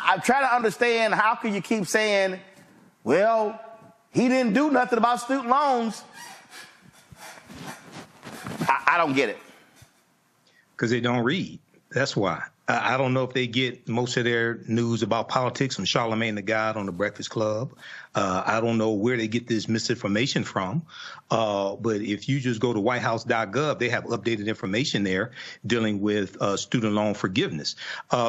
I'm trying to understand, how can you keep saying, well, he didn't do nothing about student loans? I don't get it. Because they don't read. That's why. I don't know if they get most of their news about politics from Charlemagne the God on the Breakfast Club. I don't know where they get this misinformation from. But if you just go to whitehouse.gov, they have updated information there dealing with student loan forgiveness.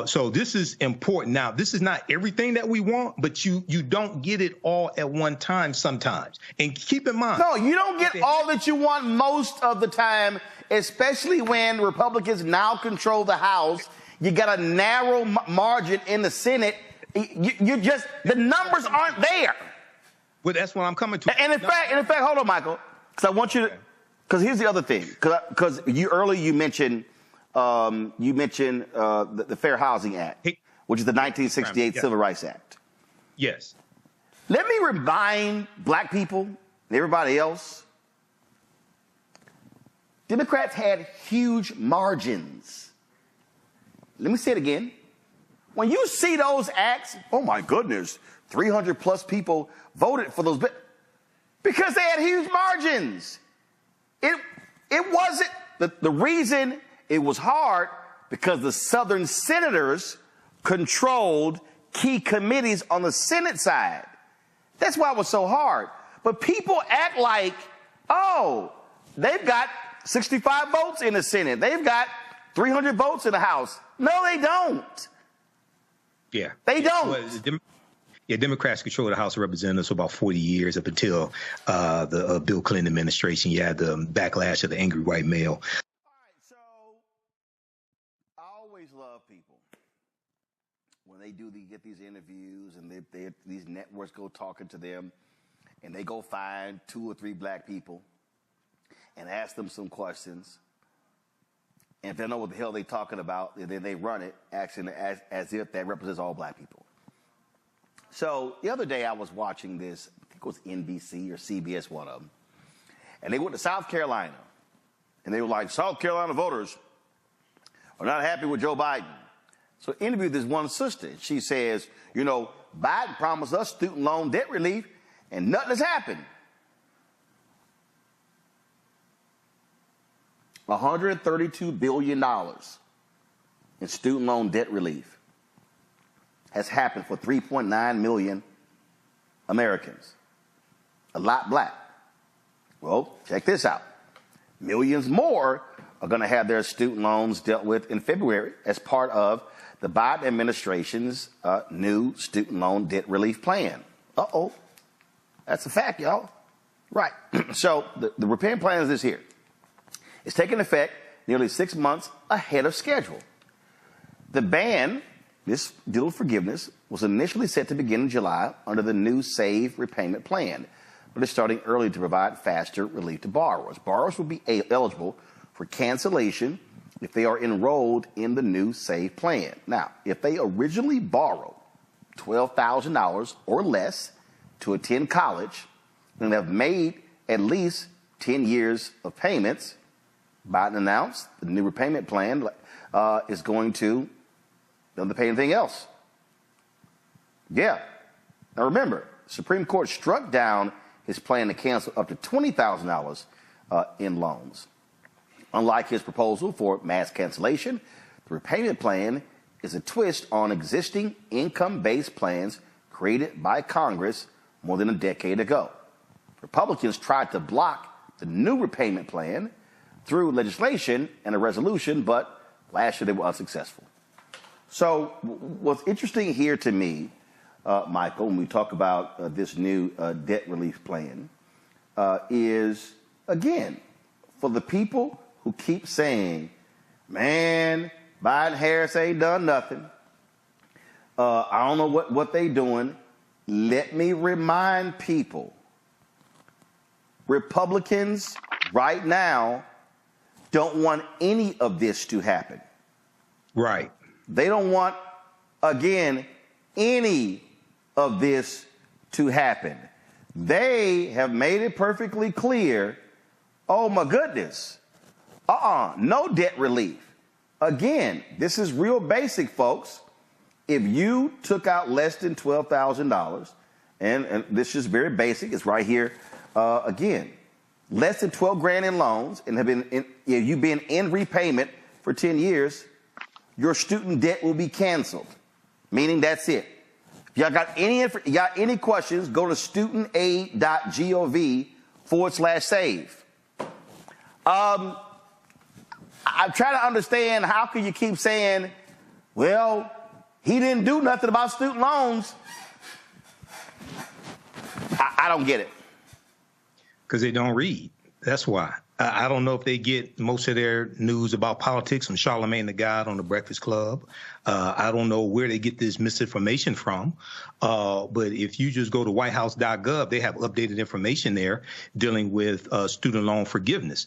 So this is important. Now, this is not everything that we want, but you don't get it all at one time sometimes. And keep in mind. No, you don't get all that you want most of the time, especially when Republicans now control the House. You got a narrow margin in the Senate. You just, the numbers aren't there. Well, that's what I'm coming to. And in fact, hold on, Michael, because I want you to, because here's the other thing. Because you mentioned the Fair Housing Act, which is the 1968 Civil Rights Act. Yes. Let me remind black people and everybody else, Democrats had huge margins. Let me say it again. When you see those acts, oh my goodness, 300 plus people voted for those, because they had huge margins. It wasn't, the reason it was hard, because the Southern senators controlled key committees on the Senate side. That's why it was so hard. But people act like, oh, they've got 65 votes in the Senate. They've got 300 votes in the House. No, they don't. Yeah. They don't. Well, Democrats control the House of Representatives for about 40 years up until the Bill Clinton administration. You had the backlash of the angry white male. All right, so I always love people when they get these interviews and these networks go talking to them and they go find 2 or 3 black people and ask them some questions. And if they know what the hell they're talking about, then they run it acting as if that represents all black people. So the other day I was watching this, I think it was NBC or CBS, one of them, and they went to South Carolina, and they were like, South Carolina voters are not happy with Joe Biden. So I interviewed this one sister. She says, you know, Biden promised us student loan debt relief, and nothing has happened. $132 billion in student loan debt relief has happened for 3.9 million Americans. A lot black. Well, check this out. Millions more are going to have their student loans dealt with in February as part of the Biden administration's new student loan debt relief plan. Uh-oh. That's a fact, y'all. Right. So the repayment plan is this here. It's taking effect nearly 6 months ahead of schedule. The ban, this deal of forgiveness, was initially set to begin in July under the new SAVE repayment plan, but it's starting early to provide faster relief to borrowers. Borrowers will be eligible for cancellation if they are enrolled in the new SAVE plan. Now, if they originally borrowed $12,000 or less to attend college and have made at least 10 years of payments, Biden announced the new repayment plan is going to don't pay anything else. Yeah. Now remember, the Supreme Court struck down his plan to cancel up to $20,000 in loans. Unlike his proposal for mass cancellation, the repayment plan is a twist on existing income-based plans created by Congress more than a decade ago. Republicans tried to block the new repayment plan through legislation and a resolution, but last year they were unsuccessful. So what's interesting here to me, Michael, when we talk about this new debt relief plan, is, again, for the people who keep saying, man, Biden Harris ain't done nothing. I don't know what they doing. Let me remind people, Republicans right now don't want any of this to happen. Right. They don't want, again, any of this to happen. They have made it perfectly clear, oh my goodness, no debt relief. Again, this is real basic, folks. if you took out less than $12,000, and this is very basic, it's right here again, less than 12 grand in loans, and you've been in repayment for 10 years, your student debt will be canceled, meaning that's it. If y'all got any questions, go to studentaid.gov/save. I'm trying to understand, how can you keep saying, well, he didn't do nothing about student loans? I don't get it. Because they don't read. That's why. I don't know if they get most of their news about politics from Charlemagne the God on the Breakfast Club. I don't know where they get this misinformation from. But if you just go to whitehouse.gov, they have updated information there dealing with student loan forgiveness.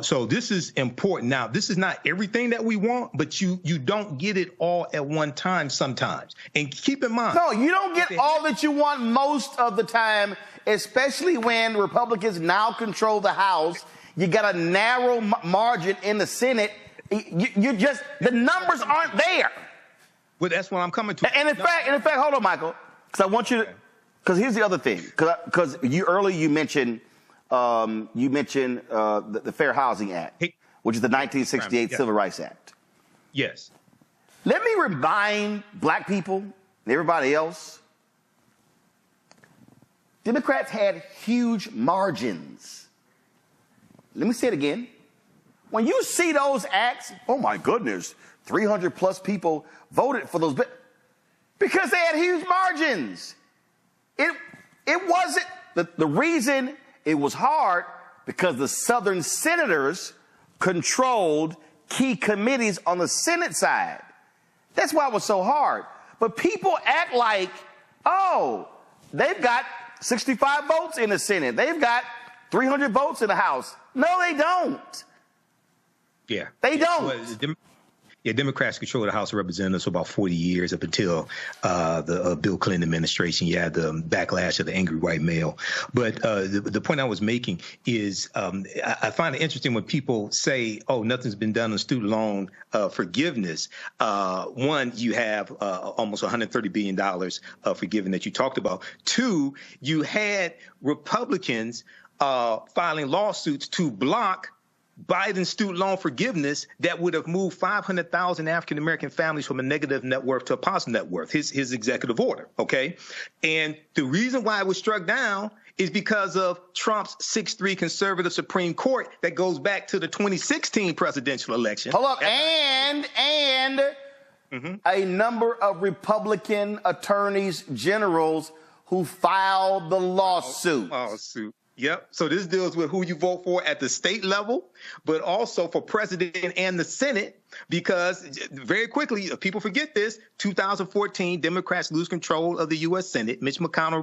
So this is important. Now, this is not everything that we want, but you don't get it all at one time sometimes. And keep in mind. No, you don't get all that you want most of the time, especially when Republicans now control the House. You got a narrow margin in the Senate. The numbers aren't there. Well, that's what I'm coming to. And in fact, hold on, Michael, because I want you to, because here's the other thing, because you mentioned the Fair Housing Act, which is the 1968 Civil Rights Act. Yes. Let me remind black people and everybody else, Democrats had huge margins. Let me say it again. When you see those acts, oh my goodness, 300 plus people voted for those, because they had huge margins. It wasn't, the reason it was hard, because the Southern senators controlled key committees on the Senate side. That's why it was so hard. But people act like, oh, they've got 65 votes in the Senate. They've got 300 votes in the House. No, they don't. Yeah. They don't. Well, Democrats control the House of Representatives for about 40 years up until the Bill Clinton administration. You had the backlash of the angry white male. But the point I was making is I find it interesting when people say, oh, nothing's been done on student loan forgiveness. One, you have almost $130 billion forgiven that you talked about. Two, you had Republicans filing lawsuits to block Biden's student loan forgiveness that would have moved 500,000 African-American families from a negative net worth to a positive net worth, his executive order, okay? And the reason why it was struck down is because of Trump's 6-3 conservative Supreme Court that goes back to the 2016 presidential election. Hold up, and a number of Republican attorneys generals who filed the lawsuit. Yep. So this deals with who you vote for at the state level, but also for president and the Senate, because very quickly, people forget this, 2014, Democrats lose control of the U.S. Senate. Mitch McConnell,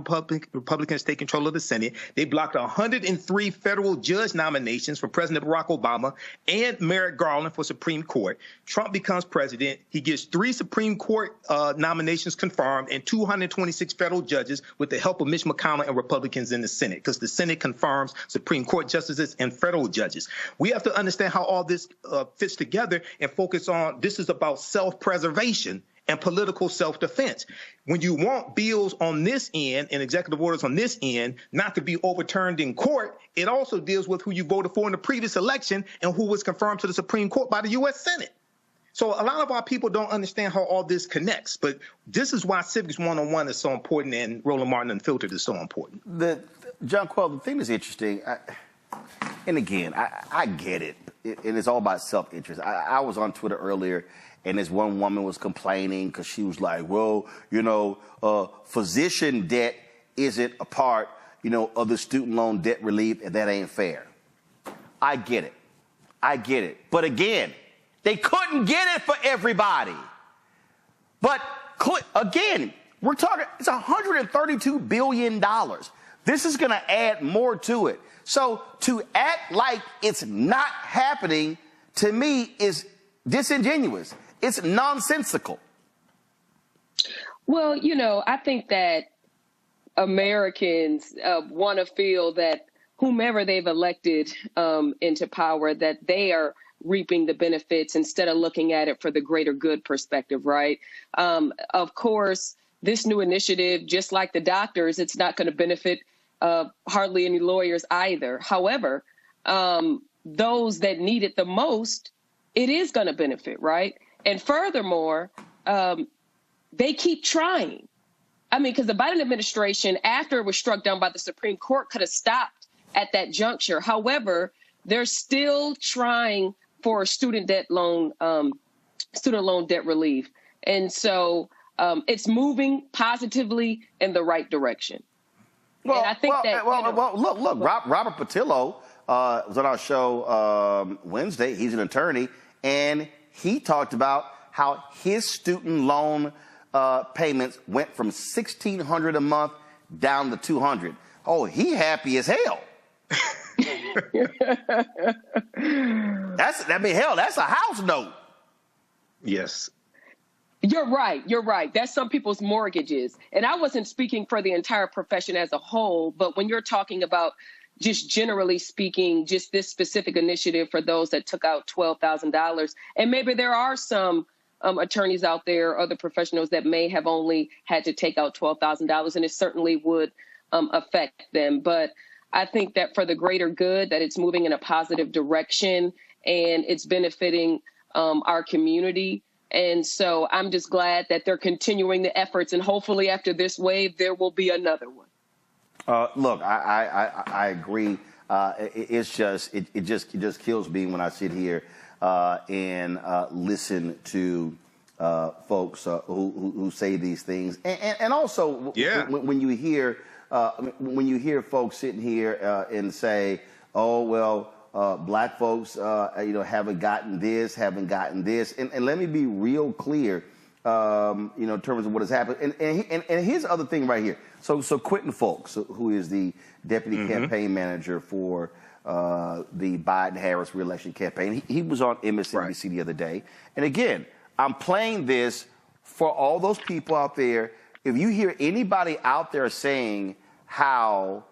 Republicans take control of the Senate. They blocked 103 federal judge nominations for President Barack Obama and Merrick Garland for Supreme Court. Trump becomes president. He gets 3 Supreme Court nominations confirmed and 226 federal judges with the help of Mitch McConnell and Republicans in the Senate, because the Senate confirms Supreme Court justices and federal judges. We have to understand how all this fits together and focus on this is about self-preservation and political self-defense. When you want bills on this end and executive orders on this end not to be overturned in court, it also deals with who you voted for in the previous election and who was confirmed to the Supreme Court by the U.S. Senate. So a lot of our people don't understand how all this connects, but this is why Civics 101 is so important and Roland Martin Unfiltered is so important. John Quell, the thing that's interesting, and again, I get it, and it's all about self-interest. I was on Twitter earlier, and this one woman was complaining because she was like, well, physician debt isn't a part, of the student loan debt relief, and that ain't fair. I get it. But again, they couldn't get it for everybody. But again, we're talking, it's $132 billion. This is going to add more to it. So to act like it's not happening, to me, is disingenuous. It's nonsensical. Well, I think that Americans want to feel that whomever they've elected into power, that they are reaping the benefits instead of looking at it for the greater good perspective, right? Of course, this new initiative, just like the doctors, it's not going to benefit hardly any lawyers either. However, those that need it the most, it is going to benefit, right? And furthermore, they keep trying. I mean, because the Biden administration, after it was struck down by the Supreme Court, could have stopped at that juncture. However, they're still trying for student loan debt relief. And so it's moving positively in the right direction. Well, and I think look, Robert Patillo was on our show Wednesday. He's an attorney, and he talked about how his student loan payments went from $1,600 a month down to $200. Oh, he happy as hell. That's a house note. Yes. You're right. That's some people's mortgages. And I wasn't speaking for the entire profession as a whole, but when you're talking about just generally speaking, just this specific initiative for those that took out $12,000, and maybe there are some attorneys out there, other professionals that may have only had to take out $12,000, and it certainly would affect them. But I think that for the greater good, that it's moving in a positive direction and it's benefiting our community. And so I'm just glad that they're continuing the efforts, and hopefully after this wave, there will be another one. Look, I agree. It just kills me when I sit here and listen to folks who say these things, and also when you hear folks sitting here and say, "Oh well, black folks, haven't gotten this," and let me be real clear, in terms of what has happened. And here's the other thing right here. So Quentin Fulks, who is the deputy campaign manager for the Biden-Harris reelection campaign, he was on MSNBC the other day. And again, I'm playing this for all those people out there. If you hear anybody out there saying how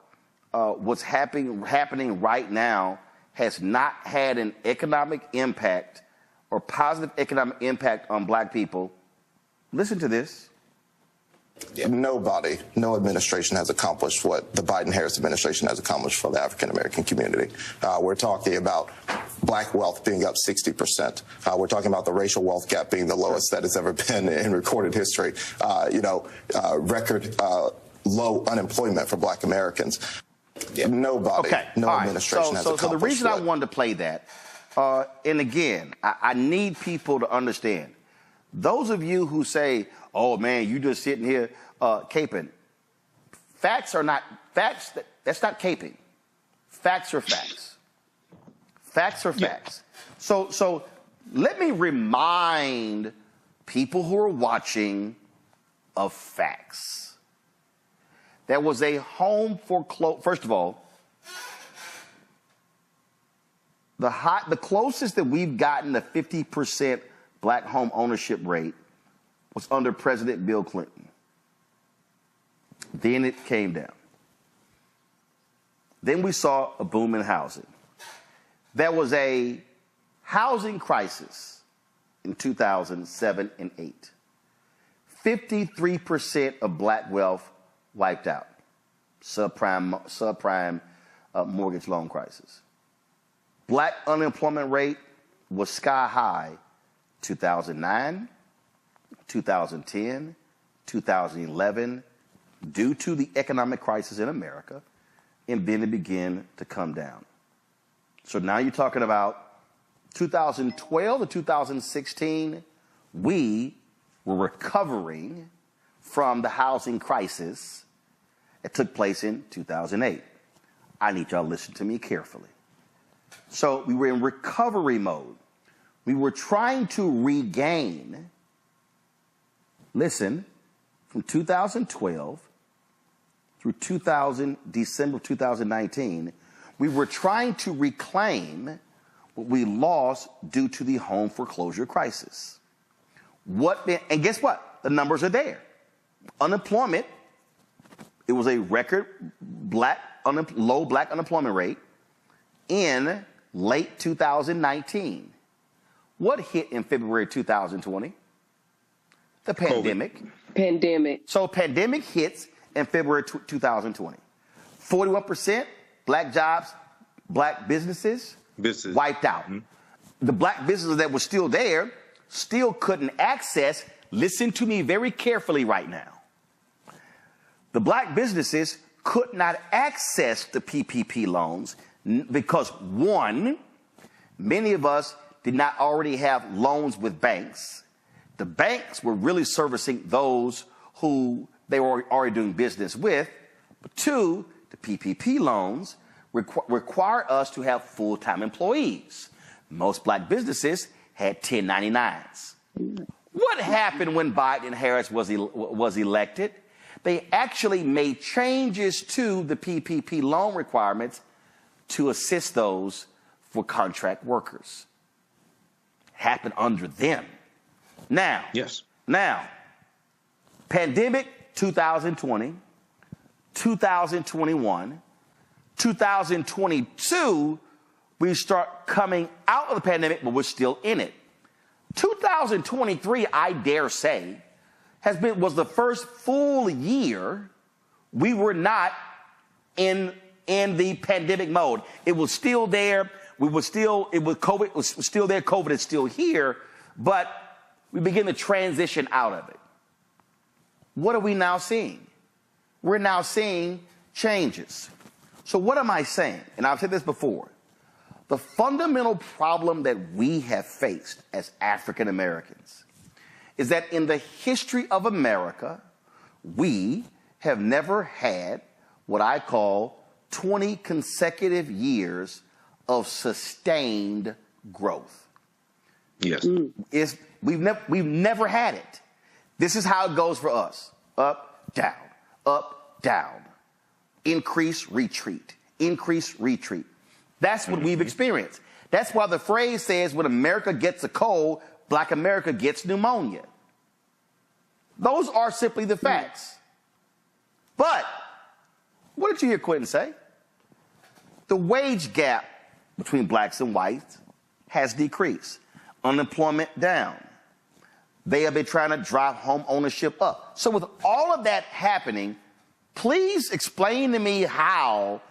what's happening right now has not had an economic impact or positive economic impact on black people, listen to this. Nobody, no administration has accomplished what the Biden-Harris administration has accomplished for the African-American community. We're talking about black wealth being up 60%. We're talking about the racial wealth gap being the lowest that it's ever been in recorded history. Record low unemployment for black Americans. Nobody, no administration has accomplished. So the reason I wanted to play that, and again, I need people to understand, those of you who say, "Oh man, you just sitting here caping," facts are not facts. That's not caping. Facts are facts. Facts are facts. So let me remind people who are watching of facts. There was a home foreclosure. First of all, the closest that we've gotten to 50% black home ownership rate was under President Bill Clinton. Then it came down. Then we saw a boom in housing. There was a housing crisis in 2007 and 8. 53% of black wealth wiped out. Subprime mortgage loan crisis. Black unemployment rate was sky high 2009, 2010, 2011, due to the economic crisis in America, and then it began to come down. So now you're talking about 2012 to 2016, we were recovering from the housing crisis that took place in 2008. I need y'all to listen to me carefully. So we were in recovery mode. We were trying to regain, listen, from 2012 through December 2019, we were trying to reclaim what we lost due to the home foreclosure crisis. And guess what? The numbers are there. Unemployment, it was a record low black unemployment rate in late 2019. What hit in February 2020? The pandemic. Pandemic. So pandemic hits in February 2020. 41% black jobs, black businesses wiped out. Mm-hmm. The black businesses that were still there still couldn't access, listen to me very carefully right now. The black businesses could not access the PPP loans because, one, many of us did not already have loans with banks. The banks were really servicing those who they were already doing business with. But two, the PPP loans require us to have full-time employees. Most black businesses had 1099s. What happened when Biden and Harris was elected? They actually made changes to the PPP loan requirements to assist those for contract workers. Happened under them. Now, pandemic 2020, 2021, 2022, we start coming out of the pandemic, but we're still in it. 2023, I dare say, was the first full year we were not in the pandemic mode. It was still there. COVID was still there. COVID is still here, but we begin to transition out of it. What are we now seeing? We're now seeing changes. So what am I saying? And I've said this before. The fundamental problem that we have faced as African Americans is that in the history of America, we have never had what I call 20 consecutive years of sustained growth. Yes. We've never had it. This is how it goes for us. Up, down, increase, retreat, increase, retreat. That's what we've experienced. That's why the phrase says when America gets a cold, Black America gets pneumonia. Those are simply the facts. But what did you hear Quentin say? The wage gap between blacks and whites has decreased. Unemployment down. They have been trying to drive home ownership up. So with all of that happening, please explain to me how,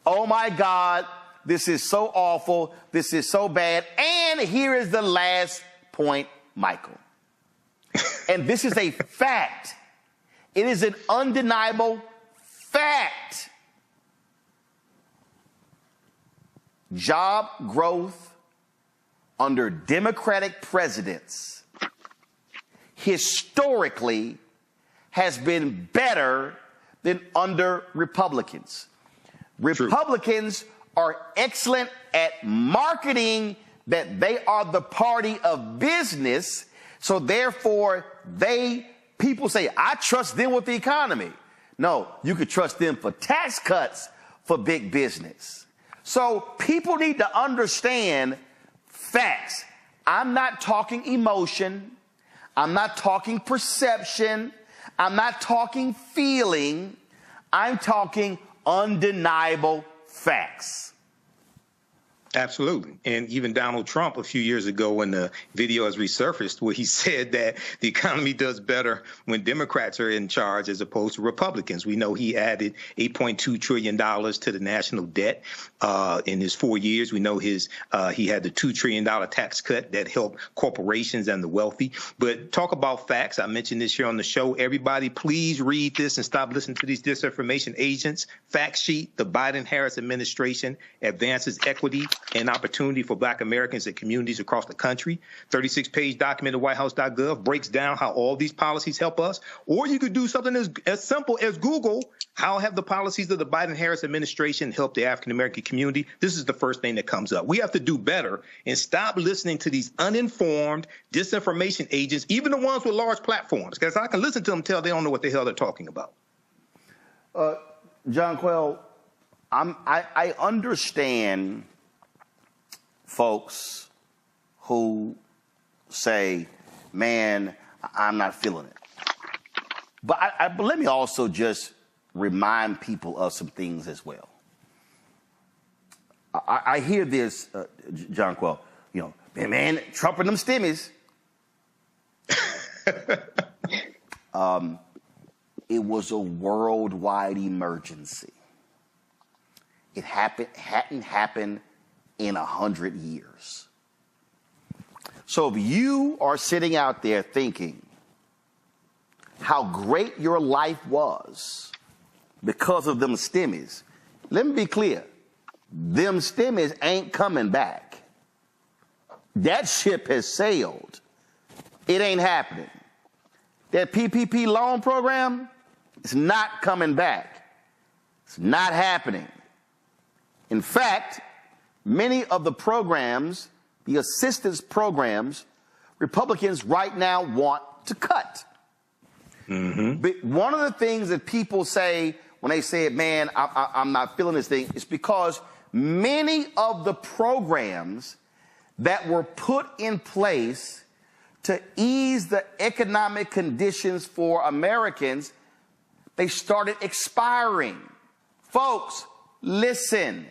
oh my God, this is so awful, this is so bad. And here is the last point, Michael. And this is a fact. It is an undeniable fact. Job growth under Democratic presidents historically has been better than under Republicans. Republicans are excellent at marketing that they are the party of business. So therefore, people say, I trust them with the economy. No, you could trust them for tax cuts for big business. So people need to understand facts. I'm not talking emotion. I'm not talking perception. I'm not talking feeling. I'm talking undeniable facts. Absolutely. And even Donald Trump a few years ago when the video has resurfaced where he said that the economy does better when Democrats are in charge as opposed to Republicans. We know he added $8.2 trillion to the national debt in his 4 years. We know he had the $2 trillion tax cut that helped corporations and the wealthy. But talk about facts. I mentioned this here on the show. Everybody, please read this and stop listening to these disinformation agents. Fact sheet, the Biden-Harris administration advances equity and opportunity for Black Americans and communities across the country. 36-page document at whitehouse.gov breaks down how all these policies help us. Or you could do something as simple as Google, how have the policies of the Biden-Harris administration helped the African-American community? This is the first thing that comes up. We have to do better and stop listening to these uninformed disinformation agents, even the ones with large platforms, because I can listen to them tell they don't know what the hell they're talking about. John Quell, I understand folks who say, man, I'm not feeling it. But let me also just remind people of some things as well. I hear this, John Quell, Man, Trump and them stimmies. It was a worldwide emergency. It hadn't happened in 100 years. So if you are sitting out there thinking how great your life was because of them stimmies, let me be clear. Them stimmies ain't coming back. That ship has sailed. It ain't happening. That PPP loan program is not coming back. It's not happening. In fact, many of the programs, the assistance programs, Republicans right now want to cut. Mm-hmm. But one of the things that people say when they say, man, I'm not feeling this thing, is because many of the programs that were put in place to ease the economic conditions for Americans, they started expiring. Folks, listen.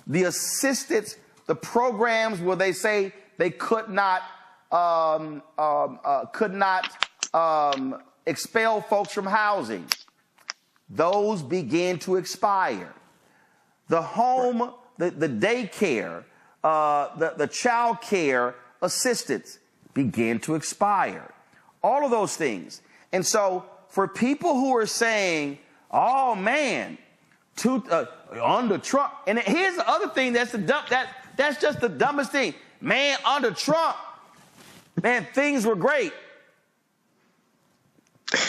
The assistance, the programs where they say they could not expel folks from housing, those began to expire. The home, the daycare, the child care assistance began to expire. All of those things. And so for people who are saying, oh man, under Trump, and here's the other thing that's that's just the dumbest thing. Man, under Trump, man, things were great.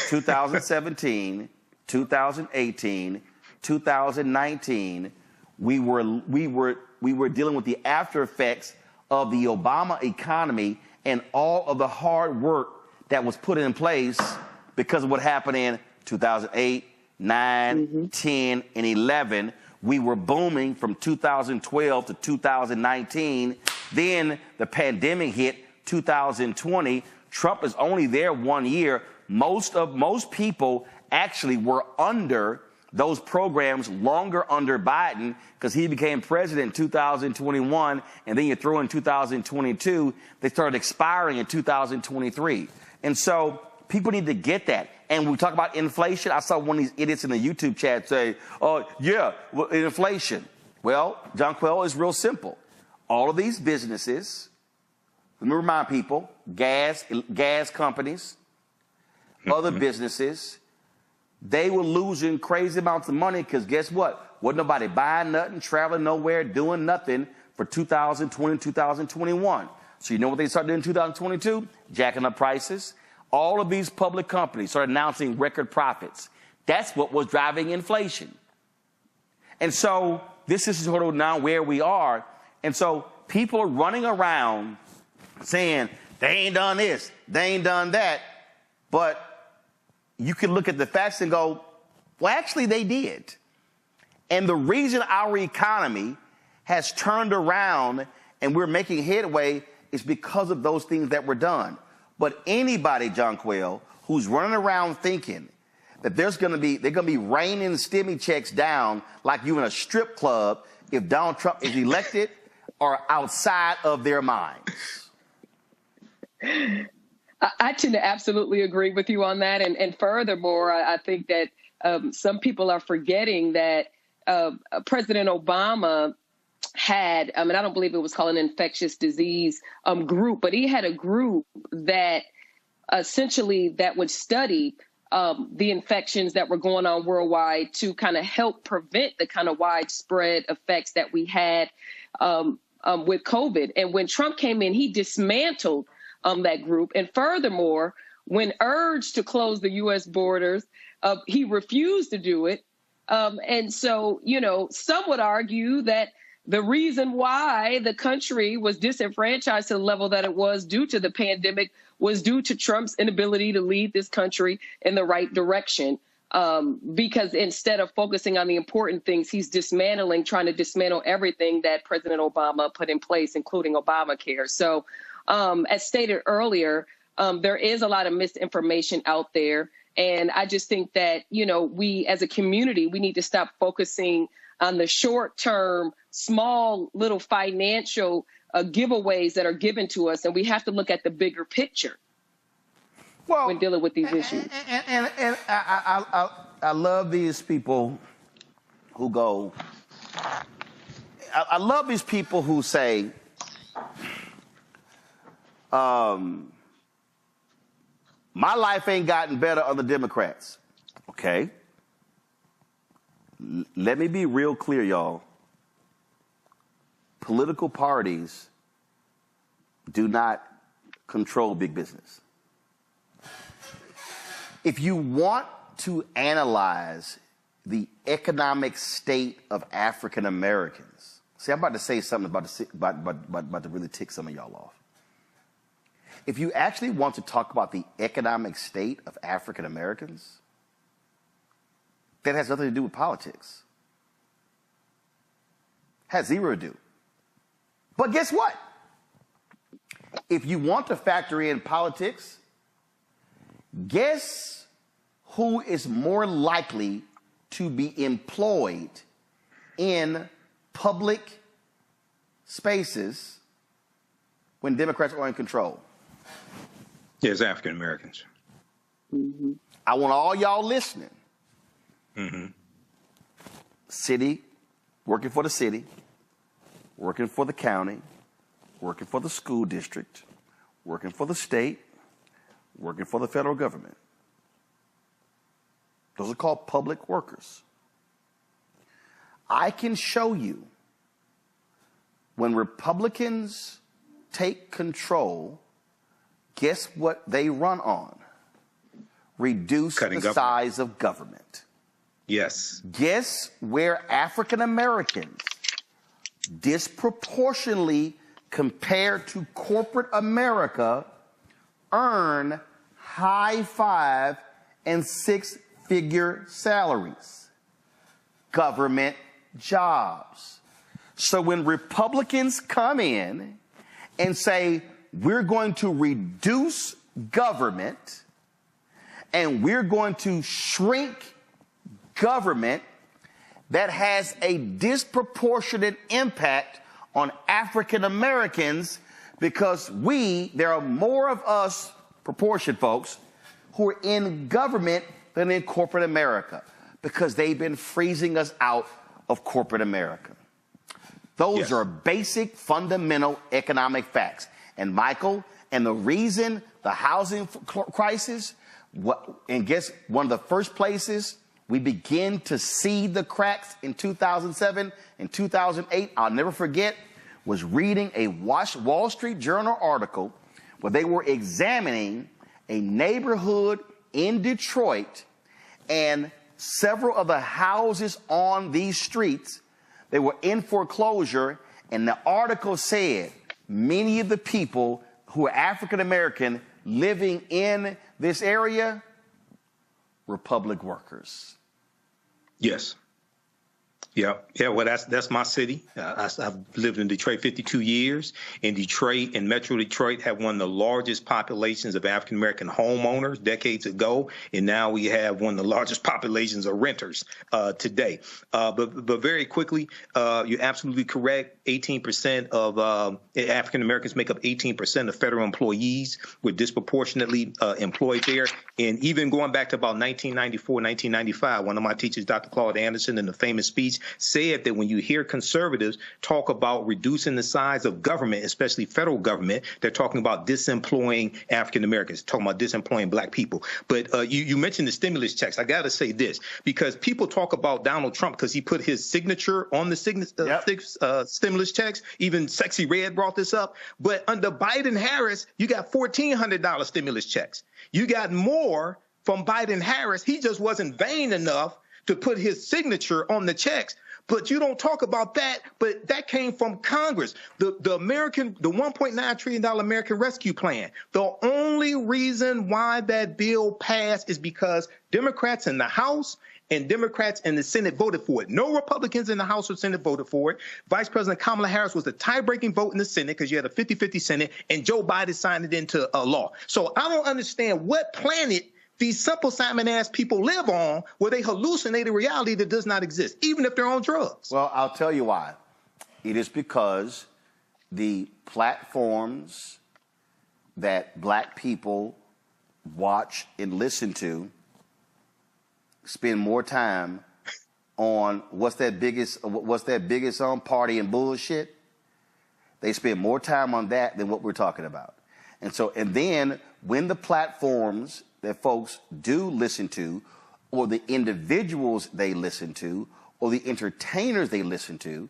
2017, 2018, 2019, we were dealing with the after effects of the Obama economy and all of the hard work that was put in place because of what happened in 2008, 9, 10, and 11. We were booming from 2012 to 2019. Then the pandemic hit 2020. Trump is only there 1 year. Most people actually were under those programs longer under Biden because he became president in 2021, and then you throw in 2022, they started expiring in 2023. And so people need to get that. And we talk about inflation. I saw one of these idiots in the YouTube chat say, oh, yeah, well, inflation. Well, John Quell, is real simple. All of these businesses, let me remind people, gas companies, other businesses, they were losing crazy amounts of money because guess what? Wasn't nobody buying nothing, traveling nowhere, doing nothing for 2020, 2021. So you know what they started doing in 2022? Jacking up prices. All of these public companies started announcing record profits. That's what was driving inflation. And so this is sort of now where we are. And so people are running around saying they ain't done this, they ain't done that. But you can look at the facts and go, well, actually they did. And the reason our economy has turned around and we're making headway is because of those things that were done. But anybody, John Quell, who's running around thinking that they're going to be raining stimmy checks down like you in a strip club if Donald Trump is elected are outside of their minds. I tend to absolutely agree with you on that. And furthermore, I think that some people are forgetting that President Obama had, I don't believe it was called an infectious disease group, but he had a group that essentially that would study the infections that were going on worldwide to kind of help prevent the kind of widespread effects that we had with COVID. And when Trump came in, he dismantled that group. And furthermore, when urged to close the U.S. borders, he refused to do it. And so, some would argue that the reason why the country was disenfranchised to the level that it was due to the pandemic was due to Trump's inability to lead this country in the right direction. Because instead of focusing on the important things, he's trying to dismantle everything that President Obama put in place, including Obamacare. So as stated earlier, there is a lot of misinformation out there. And I just think that, we as a community, we need to stop focusing on the short term, small little financial giveaways that are given to us. And we have to look at the bigger picture when dealing with these issues. And I love these people who go, I love these people who say, my life ain't gotten better under Democrats. Okay. Let me be real clear, y'all. Political parties do not control big business. If you want to analyze the economic state of African Americans, see, I'm about to say something about to really tick some of y'all off. If you actually want to talk about the economic state of African Americans, that has nothing to do with politics. Has zero to do. But guess what? If you want to factor in politics, guess who is more likely to be employed in public spaces when Democrats are in control? Yes, African Americans. Mm-hmm. I want all y'all listening. Mm-hmm. City, working for the city, working for the county, working for the school district, working for the state, working for the federal government. Those are called public workers. I can show you when Republicans take control, guess what they run on? Reduce the size of government. Yes. Guess where African Americans disproportionately compared to corporate America earn high 5- and 6-figure salaries? Government jobs. So when Republicans come in and say, we're going to reduce government and we're going to shrink government, that has a disproportionate impact on African Americans because there are more of us, proportion folks, who are in government than in corporate America because they've been freezing us out of corporate America. Those are basic, fundamental economic facts. And Michael, and the reason the housing crisis, and guess one of the first places we begin to see the cracks in 2007 and 2008, I'll never forget, was reading a Wall Street Journal article where they were examining a neighborhood in Detroit and several of the houses on these streets, they were in foreclosure, and the article said many of the people who are African American living in this area were public workers. Yes. Yeah. Well, that's my city. I've lived in Detroit 52 years. In Detroit and Metro Detroit have one of the largest populations of African American homeowners decades ago, and now we have one of the largest populations of renters today. But very quickly, you're absolutely correct. 18% of African Americans make up 18% of federal employees. We're disproportionately employed there. And even going back to about 1994, 1995, one of my teachers, Dr. Claude Anderson, in the famous speech, said that when you hear conservatives talk about reducing the size of government, especially federal government, they're talking about disemploying African Americans, talking about disemploying black people. But you mentioned the stimulus checks. I got to say this, because people talk about Donald Trump because he put his signature on the stimulus checks. Even Sexy Red brought this up. But under Biden-Harris, you got $1,400 stimulus checks. You got more from Biden-Harris. He just wasn't vain enough to put his signature on the checks. But you don't talk about that. But that came from Congress. The $1.9 trillion American Rescue Plan. The only reason why that bill passed is because Democrats in the House and Democrats in the Senate voted for it. No Republicans in the House or Senate voted for it. Vice President Kamala Harris was the tie-breaking vote in the Senate because you had a 50-50 Senate, and Joe Biden signed it into law. So I don't understand what planet these simple Simon ass people live on, where they hallucinate a reality that does not exist, even if they're on drugs. Well, I'll tell you why. It is because the platforms that black people watch and listen to spend more time on what's that biggest party and bullshit. They spend more time on that than what we're talking about. And then when the platforms that folks do listen to, or the individuals they listen to, or the entertainers they listen to,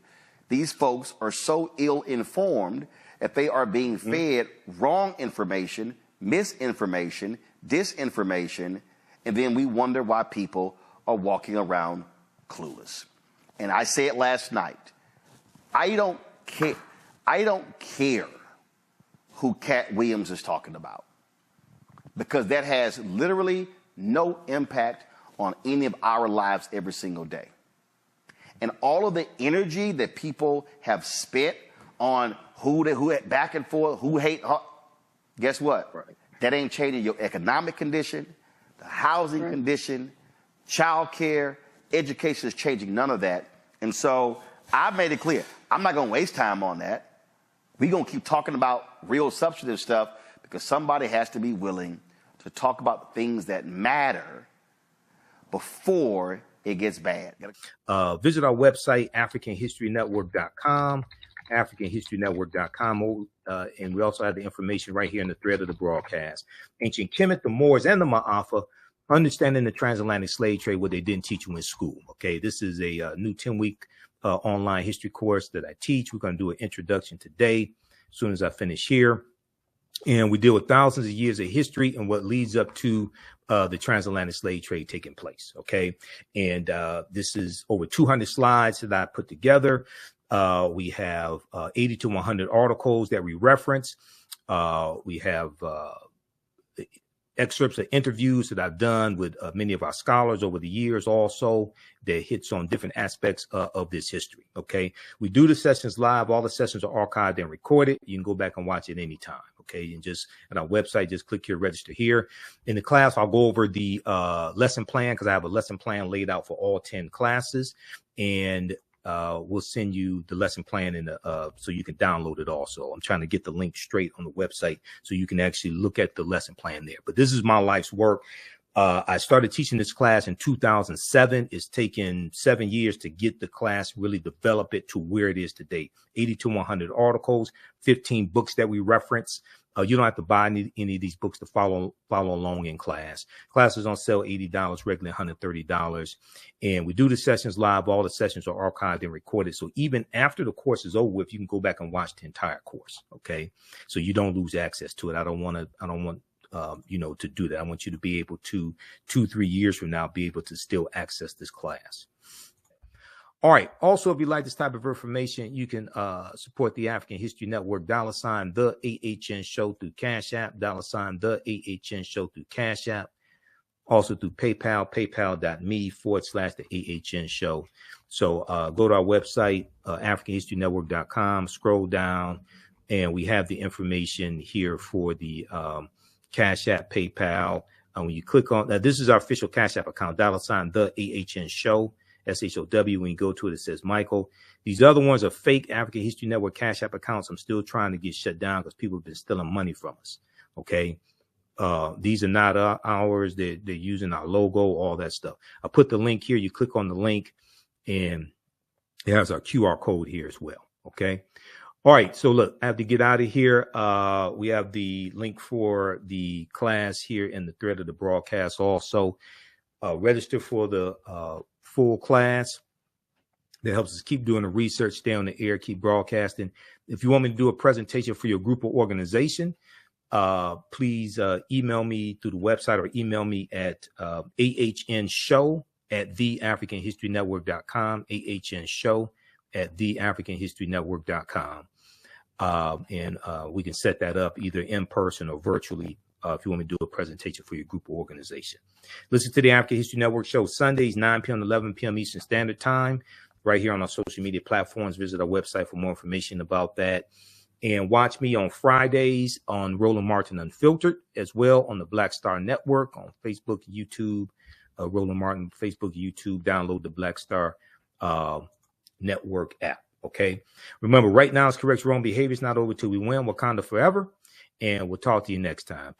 these folks are so ill-informed that they are being fed wrong information, misinformation, disinformation, and then we wonder why people are walking around clueless. And I said last night, I don't care who Cat Williams is talking about, because that has literally no impact on any of our lives every single day. And all of the energy that people have spent on who back and forth, who hate, guess what? Right. That ain't changing your economic condition, the housing condition, child care, education is changing none of that. And so I've made it clear, I'm not going to waste time on that. We're going to keep talking about real substantive stuff, because somebody has to be willing to talk about the things that matter before it gets bad. Visit our website, AfricanHistoryNetwork.com, AfricanHistoryNetwork.com, and we also have the information right here in the thread of the broadcast. Ancient Kemet, the Moors, and the Ma'afa, understanding the transatlantic slave trade, what they didn't teach you in school. Okay, this is a new 10-week online history course that I teach. We're going to do an introduction today as soon as I finish here. And we deal with thousands of years of history and what leads up to the transatlantic slave trade taking place. Okay. And this is over 200 slides that I put together. We have 80 to 100 articles that we reference. We have excerpts of interviews that I've done with many of our scholars over the years also that hits on different aspects of this history. Okay. We do the sessions live. All the sessions are archived and recorded. You can go back and watch it anytime. Okay. And just at our website, just click here, register here. In the class, I'll go over the lesson plan, because I have a lesson plan laid out for all 10 classes. And we'll send you the lesson plan in so you can download it also. I'm trying to get the link straight on the website so you can actually look at the lesson plan there. But this is my life's work. I started teaching this class in 2007. It's taken 7 years to get the class, really develop it to where it is today. 80 to 100 articles, 15 books that we reference. You don't have to buy any of these books to follow along in class. Classes on sale $80, regularly $130. And we do the sessions live. All the sessions are archived and recorded. So even after the course is over with, you can go back and watch the entire course. Okay. So you don't lose access to it. I don't want to do that. I want you to be able to 2-3 years from now, be able to still access this class. All right. Also, if you like this type of information, you can support the African History Network, $ the AHN show through Cash App, $ the AHN show through Cash App. Also through PayPal, paypal.me/the AHN show. So go to our website, AfricanHistoryNetwork.com, scroll down, and we have the information here for the Cash App, PayPal. When you click on that, this is our official Cash App account, $ the AHN show. SHOW. When you go to it, it says Michael. These other ones are fake African History Network Cash App accounts. I'm still trying to get shut down because people have been stealing money from us. Okay. These are not ours. They're using our logo, all that stuff. I put the link here. You click on the link and it has our QR code here as well. Okay. All right. So look, I have to get out of here. We have the link for the class here in the thread of the broadcast. Also, register for the full class. That helps us keep doing the research, stay on the air, keep broadcasting. If you want me to do a presentation for your group or organization, please email me through the website or email me at ahnshow@theafricanhistorynetwork.com, ahnshow@theafricanhistorynetwork.com. And we can set that up either in person or virtually if you want me to do a presentation for your group or organization. Listen to the African History Network show Sundays, 9 p.m. to 11 p.m. Eastern Standard Time, right here on our social media platforms. Visit our website for more information about that. And watch me on Fridays on Roland Martin Unfiltered, as well on the Black Star Network on Facebook, YouTube, Roland Martin, Facebook, YouTube. Download the Black Star Network app. Okay. Remember, right now it's correct wrong behavior. It's not over till we win. Wakanda forever. And we'll talk to you next time.